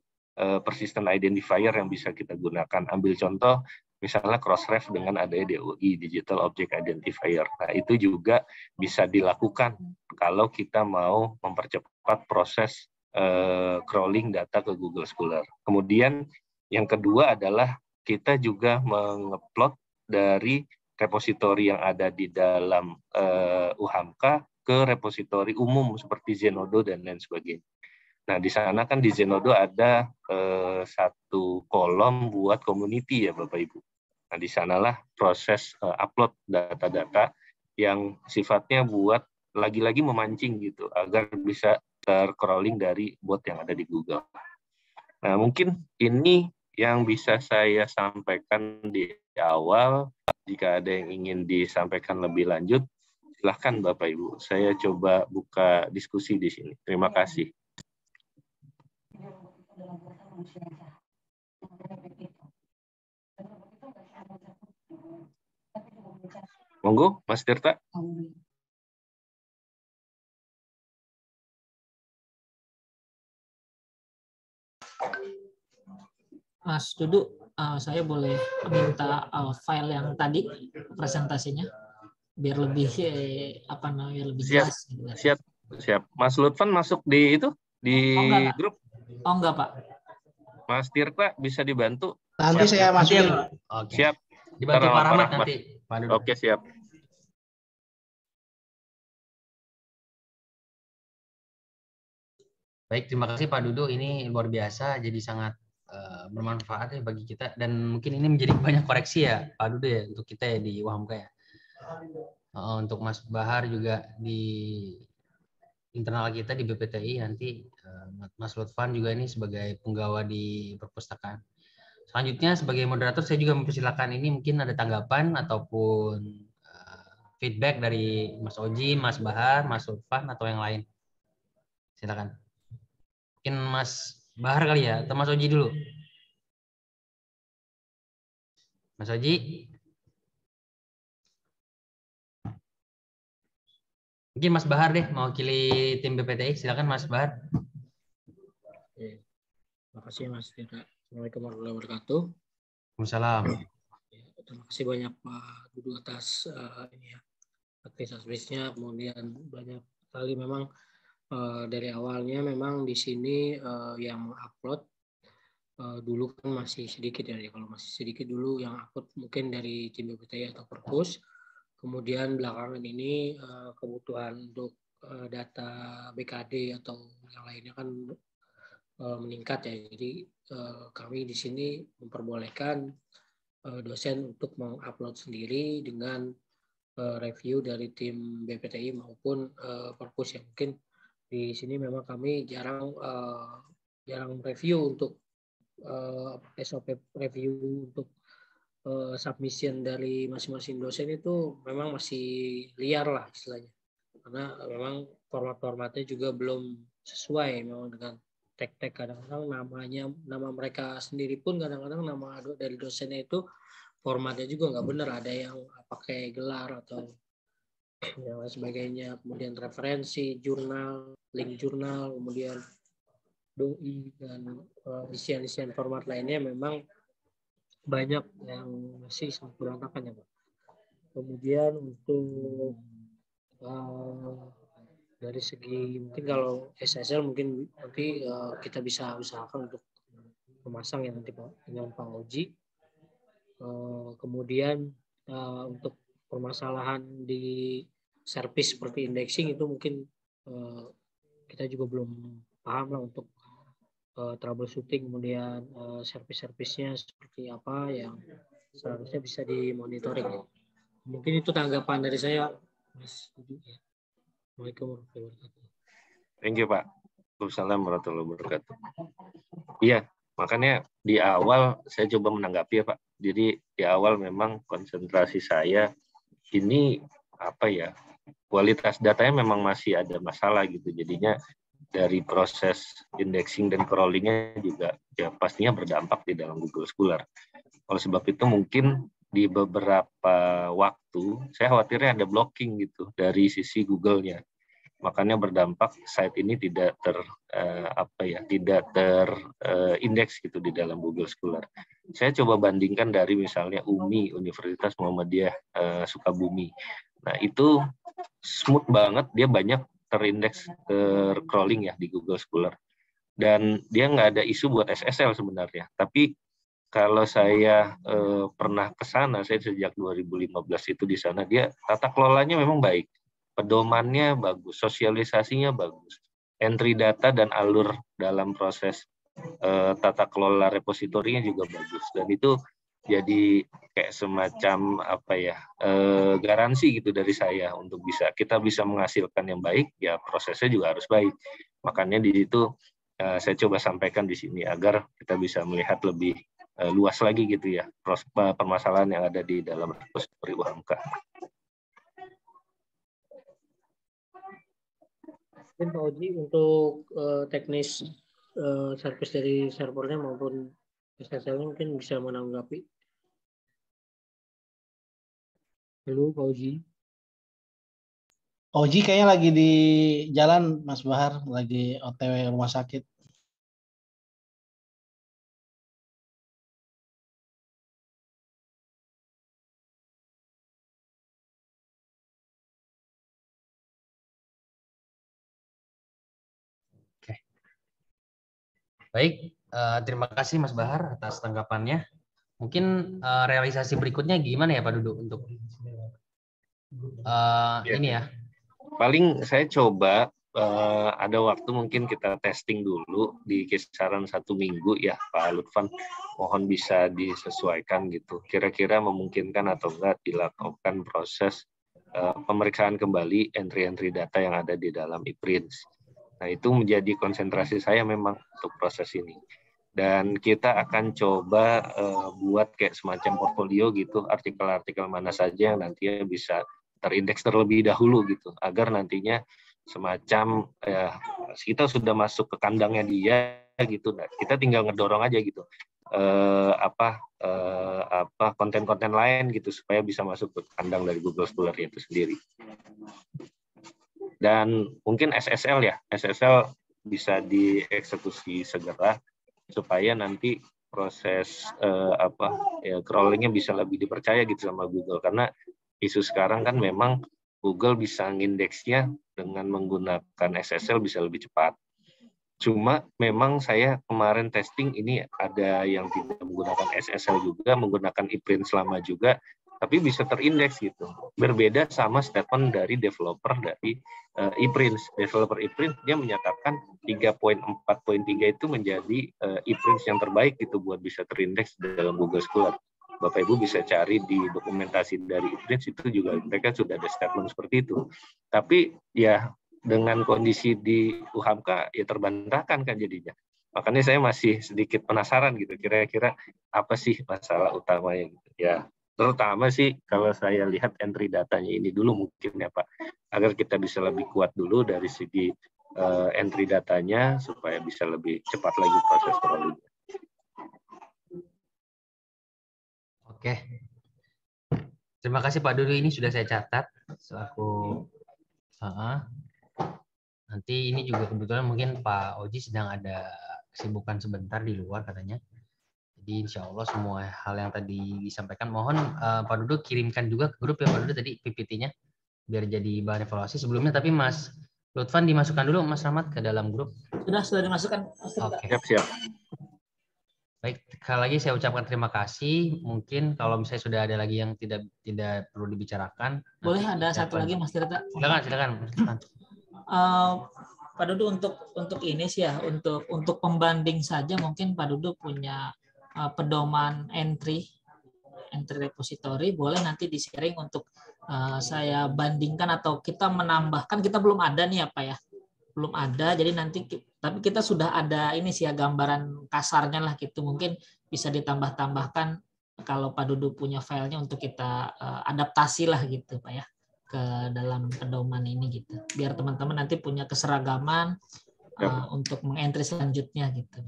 persistent identifier yang bisa kita gunakan. Ambil contoh, misalnya crossref dengan adanya DOI, Digital Object Identifier. Nah, itu juga bisa dilakukan kalau kita mau mempercepat proses crawling data ke Google Scholar. Kemudian yang kedua adalah kita juga mengupload dari repositori yang ada di dalam UHAMKA ke repositori umum seperti Zenodo dan lain sebagainya. Nah, di sana kan di Zenodo ada satu kolom buat community ya Bapak Ibu. Nah, di sanalah proses upload data-data yang sifatnya buat lagi-lagi memancing gitu, agar bisa tercrawling dari bot yang ada di Google. Nah, mungkin ini yang bisa saya sampaikan di awal. Jika ada yang ingin disampaikan lebih lanjut, silahkan Bapak Ibu. Saya coba buka diskusi di sini. Terima kasih. Monggo, Mas Tirta. Mas Dudu, saya boleh minta file yang tadi presentasinya biar lebih lebih jelas. Siap. Mas Lutfan masuk di itu di grup? Oh enggak Pak. Mas Tirta bisa dibantu? Nanti saya masukin. Oke. Siap. Dibantu Pak Rahmat nanti. Pak Dudu. Oke, siap. Baik, terima kasih Pak Dudu. Ini luar biasa, jadi sangat bermanfaat ya bagi kita, dan mungkin ini menjadi banyak koreksi ya Pak Dudu ya untuk kita ya di UHAMKA ya. Untuk Mas Bahar juga di internal kita di BPTI, nanti Mas Lutfan juga ini sebagai penggawa di perpustakaan. Selanjutnya sebagai moderator saya juga mempersilakan ini, mungkin ada tanggapan ataupun feedback dari Mas Oji, Mas Bahar, Mas Lutfan atau yang lain. Silakan. Mungkin Mas Bahar kali ya, atau Mas Oji dulu. Mas Oji. Mungkin Mas Bahar deh, mewakili tim BPTI. Silakan Mas Bahar. Terima kasih Mas Tirta. Assalamualaikum warahmatullahi wabarakatuh. Waalaikumsalam. Terima kasih banyak Pak Dudu atas aktivitasnya. Kemudian banyak sekali memang dari awalnya memang di sini yang upload dulu kan masih sedikit ya. Kalau masih sedikit dulu yang upload mungkin dari tim BPTI atau Perpus. Kemudian belakangan ini kebutuhan untuk data BKD atau yang lainnya kan meningkat ya. Jadi kami di sini memperbolehkan dosen untuk mengupload sendiri dengan review dari tim BPTI maupun Perpus ya. Mungkin di sini memang kami jarang review untuk SOP review untuk submission dari masing-masing dosen itu memang masih liar lah istilahnya, karena memang format-formatnya juga belum sesuai memang dengan tag-tag. Kadang-kadang nama mereka sendiri pun kadang-kadang nama dari dosennya itu formatnya juga nggak benar, ada yang pakai gelar atau yang lain sebagainya. Kemudian referensi, jurnal, link jurnal, kemudian doi dan isian-isian format lainnya memang banyak yang masih sangat berantakan ya Pak. Kemudian untuk dari segi mungkin kalau SSL mungkin nanti kita bisa usahakan untuk memasang ya nanti Pak dengan Pak Oji. Kemudian untuk permasalahan di service seperti indexing itu mungkin kita juga belum paham lah untuk troubleshooting, kemudian service-servisnya seperti apa yang seharusnya bisa dimonitoring. Mungkin itu tanggapan dari saya, Mas. Assalamualaikum warahmatullahi wabarakatuh. Thank you, Pak. Waalaikumsalam warahmatullahi wabarakatuh. Iya, makanya di awal saya coba menanggapi ya, Pak. Jadi di awal memang konsentrasi saya ini apa ya, kualitas datanya memang masih ada masalah gitu. Jadinya dari proses indexing dan crawlingnya juga ya pastinya berdampak di dalam Google Scholar. Oleh sebab itu mungkin di beberapa waktu saya khawatirnya ada blocking gitu dari sisi Google-nya. Makanya berdampak site ini tidak terindeks gitu di dalam Google Scholar. Saya coba bandingkan dari misalnya UMI, Universitas Muhammadiyah Sukabumi. Nah itu smooth banget, dia banyak terindeks crawling ya di Google Scholar. Dan dia nggak ada isu buat SSL sebenarnya. Tapi kalau saya pernah ke sana, saya sejak 2015 itu di sana, dia tata kelolanya memang baik. Pedomannya bagus, sosialisasinya bagus. Entry data dan alur dalam proses tata kelola repositorinya juga bagus. Dan itu jadi kayak semacam garansi gitu dari saya untuk kita bisa menghasilkan yang baik, ya prosesnya juga harus baik. Makanya di situ saya coba sampaikan di sini agar kita bisa melihat lebih luas lagi gitu ya permasalahan yang ada di dalam repositori UHAMKA. Mungkin Pak Oji untuk teknis service dari servernya maupun SSL-nya mungkin bisa menanggapi. Halo Pak Oji. Oji kayaknya lagi di jalan, Mas Bahar, lagi OTW rumah sakit. Oke. Baik, terima kasih Mas Bahar atas tanggapannya. Mungkin realisasi berikutnya gimana ya Pak Dudu untuk ini ya? Paling saya coba ada waktu mungkin kita testing dulu di kisaran 1 minggu ya Pak Lutfan. Mohon bisa disesuaikan gitu. Kira-kira memungkinkan atau enggak dilakukan proses pemeriksaan kembali entry-entry data yang ada di dalam ePrints. Nah itu menjadi konsentrasi saya memang untuk proses ini. Dan kita akan coba buat kayak semacam portfolio gitu, artikel-artikel mana saja yang nantinya bisa terindeks terlebih dahulu gitu, agar nantinya semacam kita sudah masuk ke kandangnya dia gitu. Nah, kita tinggal ngedorong aja gitu konten-konten lain gitu supaya bisa masuk ke kandang dari Google Scholar itu sendiri. Dan mungkin SSL bisa dieksekusi segera supaya nanti proses crawlingnya bisa lebih dipercaya gitu sama Google, karena isu sekarang kan memang Google bisa ngindeksnya dengan menggunakan SSL bisa lebih cepat. Cuma memang saya kemarin testing ini ada yang tidak menggunakan SSL juga, menggunakan ePrint lama juga, tapi bisa terindeks gitu. Berbeda sama statement dari developer dari ePrints. Developer ePrints dia menyatakan 3.4.3 itu menjadi ePrints yang terbaik gitu buat bisa terindeks dalam Google Scholar. Bapak Ibu bisa cari di dokumentasi dari ePrints, itu juga mereka sudah ada statement seperti itu. Tapi ya dengan kondisi di UHAMKA ya terbantahkan kan jadinya. Makanya saya masih sedikit penasaran gitu, kira-kira apa sih masalah utamanya gitu ya. Terutama sih kalau saya lihat entry datanya ini dulu mungkin ya Pak, agar kita bisa lebih kuat dulu dari segi entry datanya supaya bisa lebih cepat lagi proses crawling. Oke. Terima kasih Pak Dudu, ini sudah saya catat selaku nanti ini juga kebetulan mungkin Pak Oji sedang ada kesibukan sebentar di luar katanya. Jadi insya Allah semua hal yang tadi disampaikan mohon Pak Dudu kirimkan juga ke grup ya Pak Dudu tadi PPT-nya biar jadi bahan evaluasi sebelumnya. Tapi Mas Lutfan dimasukkan dulu Mas Rahmat ke dalam grup. Sudah dimasukkan. Oke. Siap. Baik, sekali lagi saya ucapkan terima kasih. Mungkin kalau misalnya sudah ada lagi yang tidak perlu dibicarakan. Boleh ada satu lagi Mas Tirta? Silakan Mas Lutfan. Pak Dudu untuk ini sih ya, untuk pembanding saja mungkin Pak Dudu punya pedoman entry repository, boleh nanti di-sharing untuk saya bandingkan atau kita menambahkan. Kita belum ada nih apa ya, belum ada, jadi nanti tapi kita sudah ada ini sih ya gambaran kasarnya lah gitu, mungkin bisa ditambah-tambahkan kalau Pak Dudu punya filenya untuk kita adaptasi lah gitu Pak ya ke dalam pedoman ini gitu, biar teman-teman nanti punya keseragaman untuk mengentry selanjutnya gitu.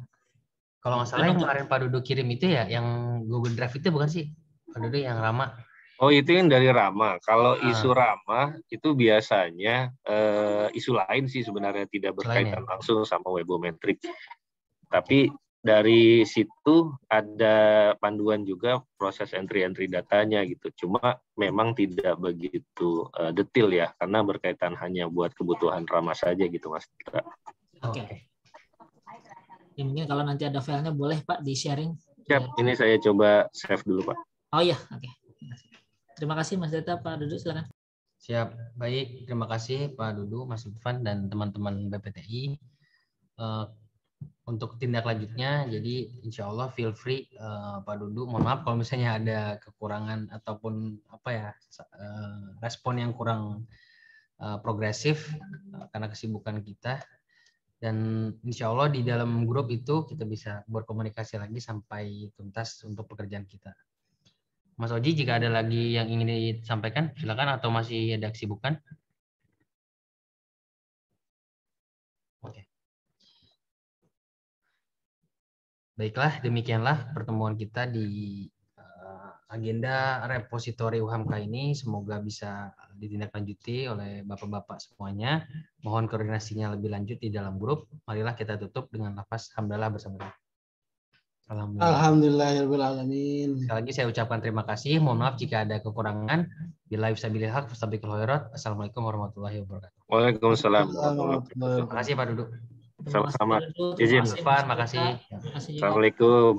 Kalau nggak salah yang kemarin Pak Dudu kirim itu ya, yang Google Drive itu bukan sih Pak Dudu yang Rama? Oh itu yang dari Rama. Kalau isu Rama itu biasanya isu lain sih sebenarnya, tidak berkaitan langsung sama webometrik. Tapi dari situ ada panduan juga proses entry datanya gitu. Cuma memang tidak begitu detail ya, karena berkaitan hanya buat kebutuhan Rama saja gitu Mas. Oke. Ya, mungkin kalau nanti ada filenya boleh Pak di-sharing. Siap, ini saya coba save dulu Pak. Oh iya, oke. Terima kasih Mas Deta, Pak Dudu silakan. Siap, baik. Terima kasih Pak Dudu, Mas Lutfan dan teman-teman BPTI. Untuk tindak lanjutnya, jadi insya Allah feel free Pak Dudu. Mohon maaf kalau misalnya ada kekurangan ataupun apa ya respon yang kurang progresif karena kesibukan kita. Dan insya Allah di dalam grup itu kita bisa berkomunikasi lagi sampai tuntas untuk pekerjaan kita. Mas Oji, jika ada lagi yang ingin disampaikan, silakan, atau masih ada kesibukan? Oke. Baiklah, demikianlah pertemuan kita di agenda repositori UHAMKA ini. Semoga bisa ditindaklanjuti oleh Bapak-Bapak semuanya. Mohon koordinasinya lebih lanjut di dalam grup. Marilah kita tutup dengan lafaz hamdalah bersama-sama. Alhamdulillahirrahmanirrahim. Sekali lagi saya ucapkan terima kasih. Mohon maaf jika ada kekurangan. Billahi fisabilil haq, fastabiqul khairat. Assalamualaikum warahmatullahi wabarakatuh. Waalaikumsalam. Terima kasih Pak Duduk. Sama-sama. Izin. Pak, makasih. Terima kasih. Assalamualaikum.